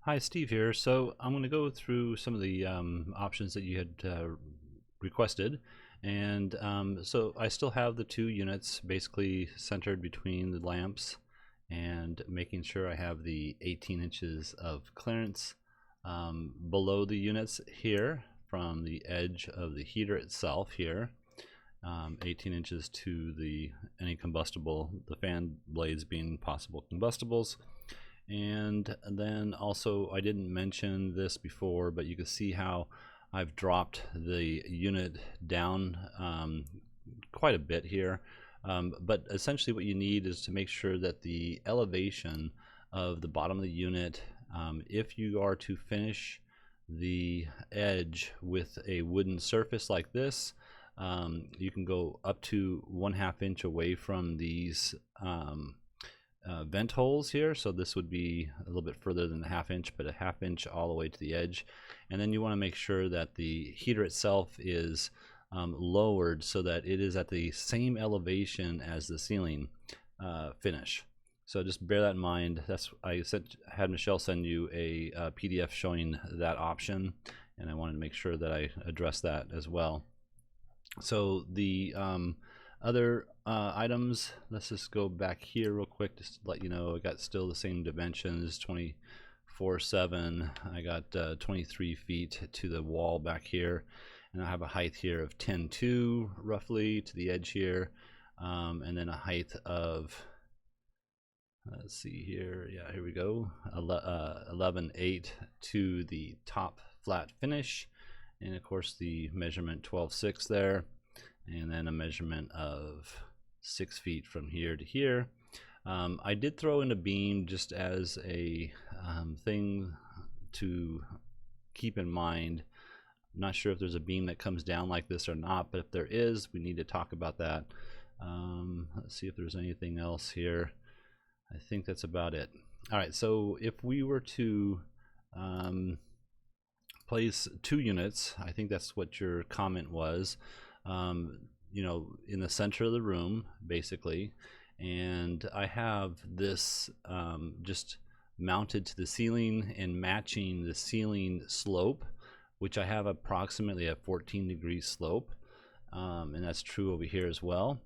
Hi, Steve here. So I'm going to go through some of the options that you had requested. And so I still have the two units basically centered between the lamps and making sure I have the 18 inches of clearance below the units here from the edge of the heater itself here. 18 inches to any combustible, the fan blades being possible combustibles. And then also, I didn't mention this before, but you can see how I've dropped the unit down quite a bit here. But essentially what you need is to make sure that the elevation of the bottom of the unit, if you are to finish the edge with a wooden surface like this, you can go up to 1/2 inch away from these vent holes here. So this would be a little bit further than the 1/2 inch, but a 1/2 inch all the way to the edge. And then you want to make sure that the heater itself is lowered so that it is at the same elevation as the ceiling finish. So just bear that in mind. I had Michelle send you a PDF showing that option, and I wanted to make sure that I address that as well. So the other items, let's just go back here real quick just to let you know I got still the same dimensions, 24/7. I got 23 feet to the wall back here, and I have a height here of 10.2 roughly to the edge here, and then a height of, let's see here, yeah, here we go, 11.8 to the top flat finish, and of course the measurement 12.6 there, and then a measurement of 6 feet from here to here. I did throw in a beam just as a thing to keep in mind. I'm not sure if there's a beam that comes down like this or not, but if there is, we need to talk about that. Let's see if there's anything else here. I think that's about it. All right, so if we were to place 2 units, I think that's what your comment was, you know, in the center of the room basically, and I have this just mounted to the ceiling and matching the ceiling slope, which I have approximately a 14-degree slope, and that's true over here as well.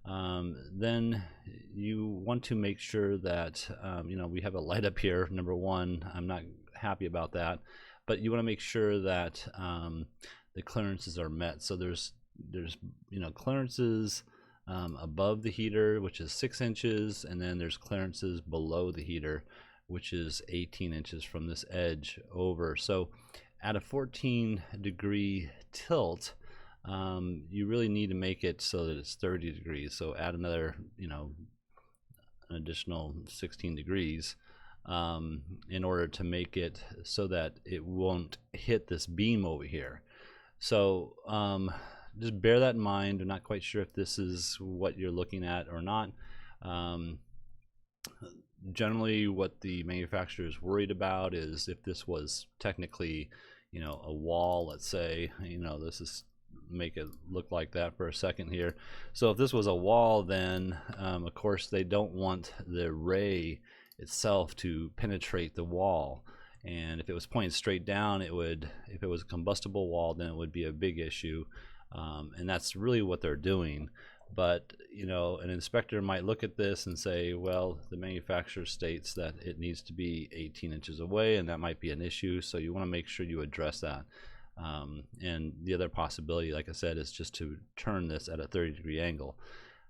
Then you want to make sure that you know, we have a light up here, number one. I'm not happy about that, but you want to make sure that the clearances are met. So there's you know, clearances above the heater, which is 6 inches, and then there's clearances below the heater, which is 18 inches from this edge over. So at a 14-degree tilt, you really need to make it so that it's 30 degrees. So add another, you know, an additional 16 degrees in order to make it so that it won't hit this beam over here. So just bear that in mind. I'm not quite sure if this is what you're looking at or not. Generally, what the manufacturer is worried about is if this was technically, you know, a wall, let's say, you know, this is, make it look like that for a second here. So if this was a wall, then of course they don't want the ray itself to penetrate the wall. And if it was pointed straight down, it would, if it was a combustible wall, then it would be a big issue. And that's really what they're doing. But you know, an inspector might look at this and say, well, the manufacturer states that it needs to be 18 inches away, and that might be an issue. So you want to make sure you address that. And the other possibility, like I said, is just to turn this at a 30-degree angle.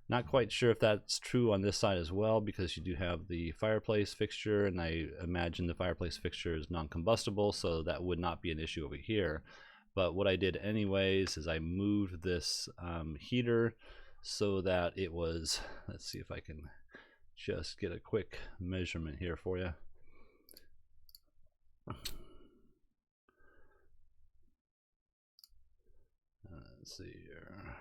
Not quite sure if that's true on this side as well, because you do have the fireplace fixture, and I imagine the fireplace fixture is non-combustible, so that would not be an issue over here. But what I did anyways is I moved this heater so that it was, let's see if I can just get a quick measurement here for you. Let's see here.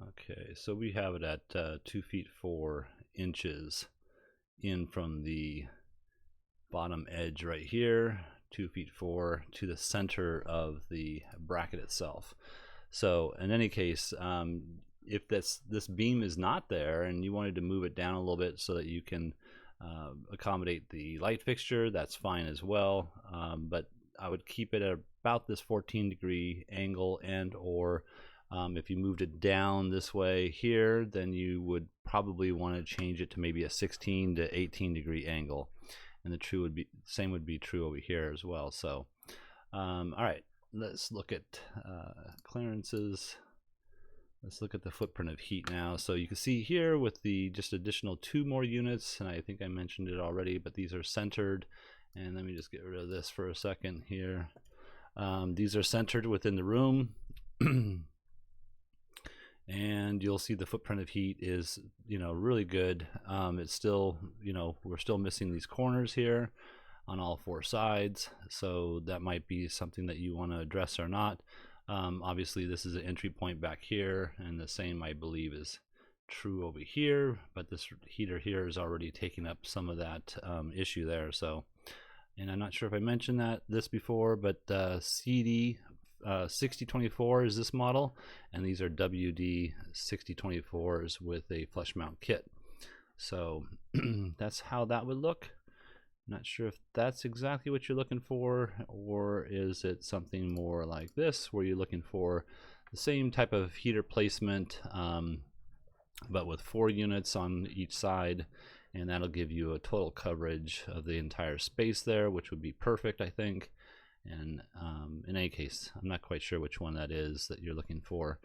Okay, so we have it at 2 feet 4 inches in from the bottom edge right here, 2 feet 4 to the center of the bracket itself. So in any case, if this beam is not there and you wanted to move it down a little bit so that you can accommodate the light fixture, that's fine as well. But I would keep it at about this 14-degree angle, and or if you moved it down this way here, then you would probably want to change it to maybe a 16 to 18-degree angle. And the same would be true over here as well. So, all right, let's look at clearances. Let's look at the footprint of heat now. So you can see here with the just additional 2 more units, and I think I mentioned it already, but these are centered. And let me just get rid of this for a second here. These are centered within the room. And you'll see the footprint of heat is, really good. It's still, we're still missing these corners here on all 4 sides. So that might be something that you want to address or not. Obviously this is an entry point back here, and the same I believe is true over here, but this heater here is already taking up some of that issue there. So, and I'm not sure if I mentioned this before, but CD 6024 is this model, and these are WD 6024s with a flush mount kit. So that's how that would look. Not sure if that's exactly what you're looking for, or is it something more like this where you're looking for the same type of heater placement, but with 4 units on each side, and that'll give you a total coverage of the entire space there, which would be perfect, I think. And in any case, I'm not quite sure which one that is that you're looking for,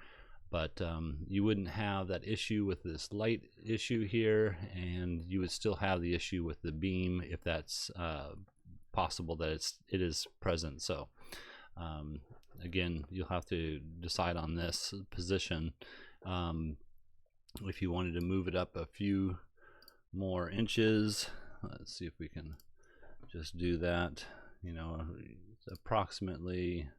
but you wouldn't have that issue with this light issue here, and you would still have the issue with the beam if that's possible that it is present. So again, you'll have to decide on this position. If you wanted to move it up a few more inches, let's see if we can just do that. Approximately,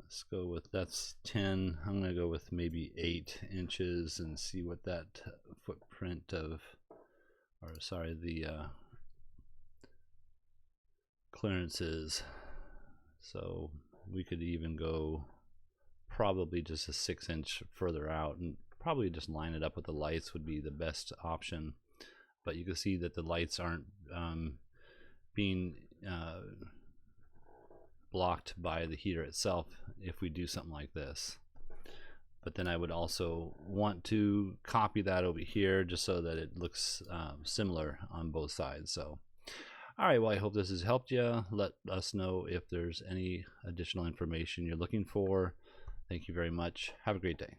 let's go with, that's 10. I'm going to go with maybe 8 inches and see what that footprint of, or sorry, the clearance is. So we could even go probably just a 6-inch further out, and probably just line it up with the lights would be the best option. But you can see that the lights aren't being blocked by the heater itself if we do something like this. But then I would also want to copy that over here just so that it looks similar on both sides. So all right, well, I hope this has helped you. Let us know if there's any additional information you're looking for. Thank you very much. Have a great day.